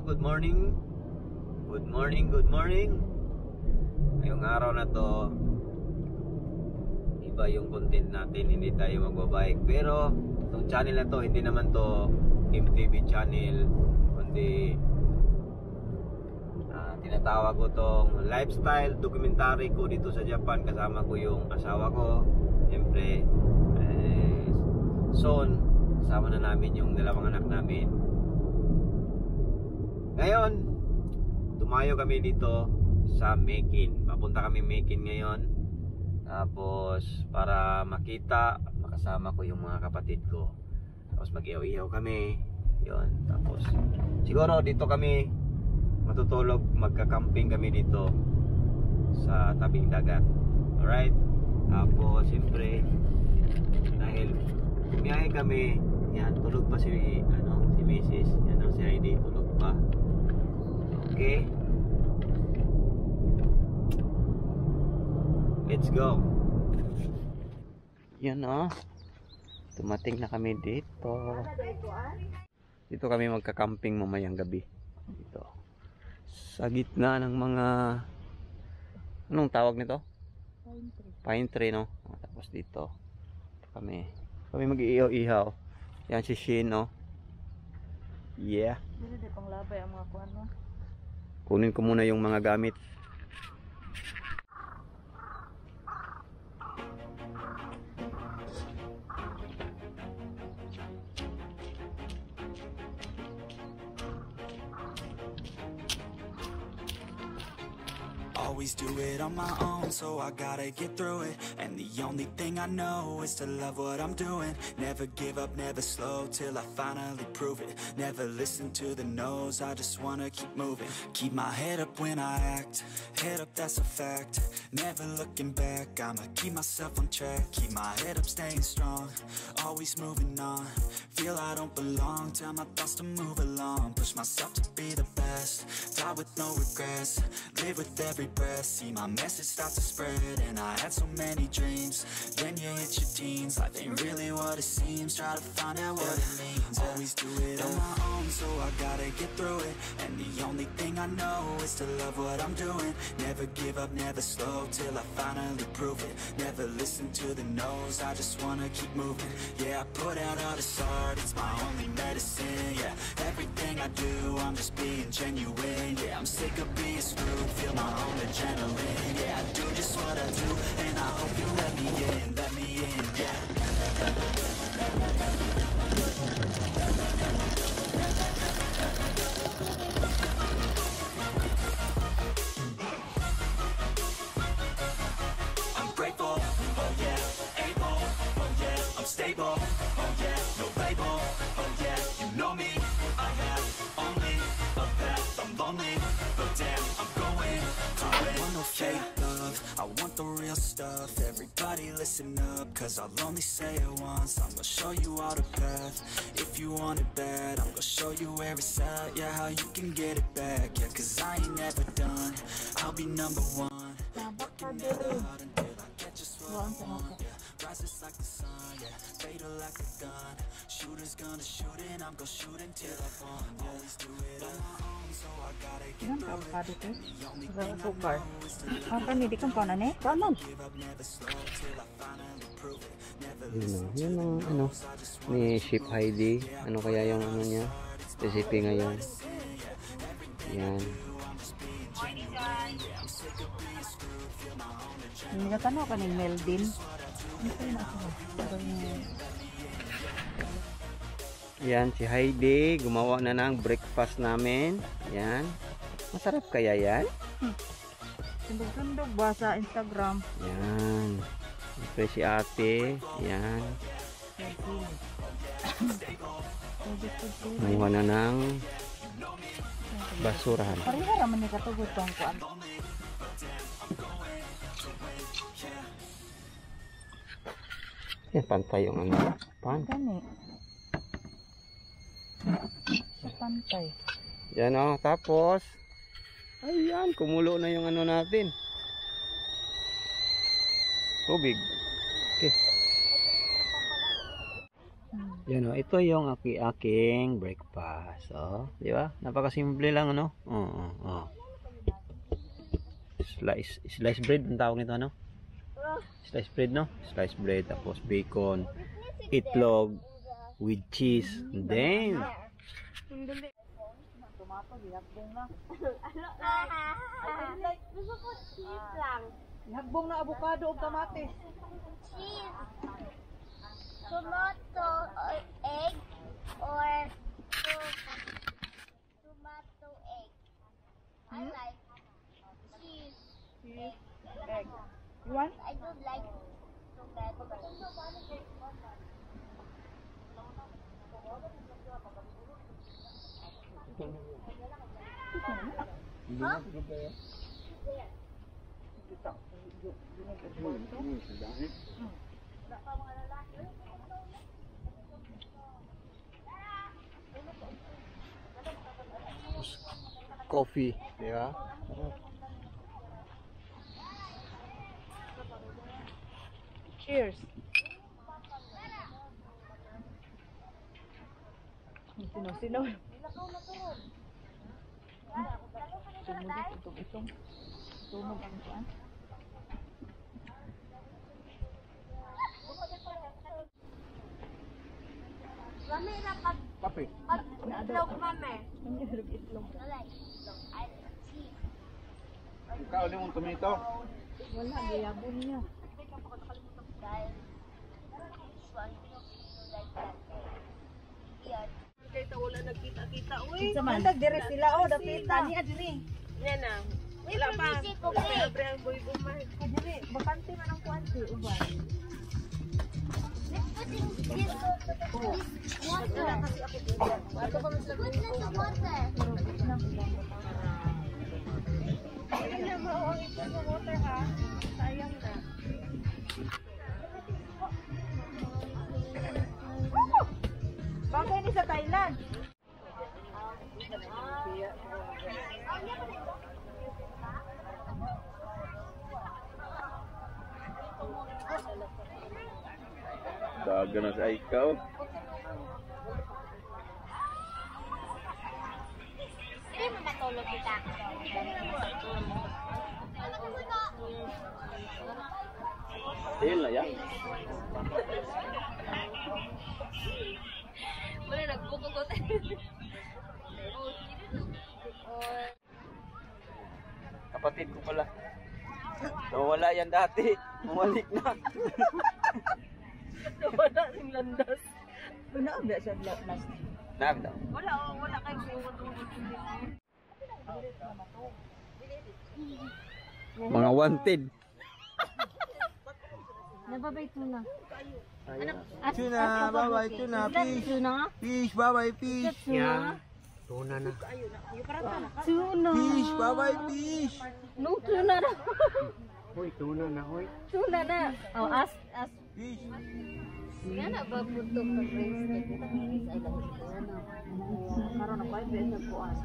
good morning. Good morning, good morning. Ngayong araw na to, iba yung content natin, hindi tayo magbabike. Pero itong channel na to, hindi naman to MTV channel, kundi tinatawag ko tong lifestyle documentary ko dito sa Japan. Kasama ko yung asawa ko. Siyempre, soon, kasama na namin yung dalawang anak namin. Ngayon, tumayo kami dito sa Mekin. Papunta kami Mekin ngayon. Tapos para makita, makasama ko yung mga kapatid ko. Tapos mag-ihaw-ihaw kami. Yun. Tapos siguro dito kami matutulog, magka-camping kami dito sa tabing dagat. Alright? Tapos siyempre, dahil bumiyahe kami, yan, tulog pa si Mrs. Yan ang si Heidi, tulog pa. Okay, let's go. Yan dumating na kami dito. Dito kami magka-camping mamayang gabi. Dito sa gitna ng mga, anong tawag nito? Pine tree, no? Tapos dito kami mag-iihaw-ihaw. Yan si Shin, no? Yeah. Hindi pang labay ang mga kuan, no? Kunin ko muna yung mga gamit. Always do it on my own, so I gotta get through it. And the only thing I know is to love what I'm doing. Never give up, never slow, till I finally prove it. Never listen to the no's, I just wanna keep moving. Keep my head up when I act, head up, that's a fact. Never looking back, I'ma keep myself on track. Keep my head up, staying strong, always moving on. Feel I don't belong, tell my thoughts to move along. Push myself to be the best, die with no regrets. Live with every breath, see my message start to spread. And I had so many dreams, then you hit your teens. Life ain't really what it seems, try to find out what it means. Always do it on my own, so I gotta get through it. And the only thing I know is to love what I'm doing. Never give up, never slow, till I finally prove it. Never listen to the no's, I just wanna keep moving. Yeah, I put out all this art, it's my only medicine. Yeah, everything I do, I'm just being genuine. Yeah, I'm sick of being screwed, feel my own adrenaline. Yeah, I do just what I do, and I hope you let me in, yeah. I'm grateful, oh yeah, able, oh yeah, I'm stable, oh yeah, no label, oh yeah, you know me, I have only a path, I'm lonely, but damn, I'm going to win. I want no fake love, I want the real stuff. Everybody listen up, cause I'll only say it once. I'm gonna show you all the path, if you want it bad. I'm gonna show you where it's at, yeah, how you can get it back. Yeah, cause I ain't never done, I'll be number one. Working it hard until I get just what I want. Yeah, rises like the sun, yeah, fatal like a gun. Shooter's gonna shoot and I'm gonna shoot until I fall. Always do it on my own, so I gotta get through it. The only thing I know is to love what I'm doing. Give up, never slow, till I finally prove it. Never listen to the no's, I just wanna Ni Ship Heidi. Ano kaya yung niya? Recipe ngayon. Yan. Hindi ka tanong ka ni Meldin. Yan si Heidi, gumawa na ng breakfast namin. Yan. Masarap kaya yan? Tundog-tundog ba sa Instagram? Yan. Siyempre si ate. Yan. Nakuha na ng basurahan. Pareha raman ni katugot tong kuan. Yan, pantay yung ano. Gani. Sa pantay. Yan tapos ayan, kumulo na yung ano natin. Tubig. Okay. Yan o, ito yung aking breakfast. Oh, di ba? Napakasimple lang, ano? Slice bread ang tawag nito, ano? Slice bread, no? Slice bread, tapos bacon, itlog with cheese. Then, Tomato, gihagbong na. Gusto ko cheese lang. Gihagbong na avocado o kamatis. Cheese. Tomato or egg or tomato egg. I like cheese. Cheese, egg. You want? I don't like tomato. coffee, di ba? Cheers. Sino-sino. Sumulit itong tunog ang kuan. Mami, pag Kape. itlog, mami. Ang hirap itlog. I like itlog. I like cheese. Ikaw, ulit mong tomato. Wala, gayabon niya. Dahil this one, like that. Yan. Sa man. Dire sila, oh, dapit na. Yan na. Wala pa. Abre ang boy bumay. Dire, bakante man ang kuan si uban. Let's put in this water. Put this water. Hindi na mauwang ito sa water ha. Sayang na. Bagay ni sa Thailand. Daga na sa ikaw. Hindi mo matulog kita. Dahil na yan. Wala, nagbukugot. Kapatid ko pala. Nawala yan dati. Bumalik na. Wala sing landas. Una ang siya last. Nagda. Wala kayong bukugot. Mga wanted. Nababay tuna. Tuna, bye-bye, tuna, fish. Tuna nga? Fish, bye-bye, fish. Tuna? Tuna na. Tuna. Fish, bye-bye, fish. No, tuna na. Hoy, tuna na, hoy. Tuna na. Oh, as. Fish. Nga na ba putok na bracelet? Ito ang bracelet. Ay, lahat. Karoon na 5 pesos po as.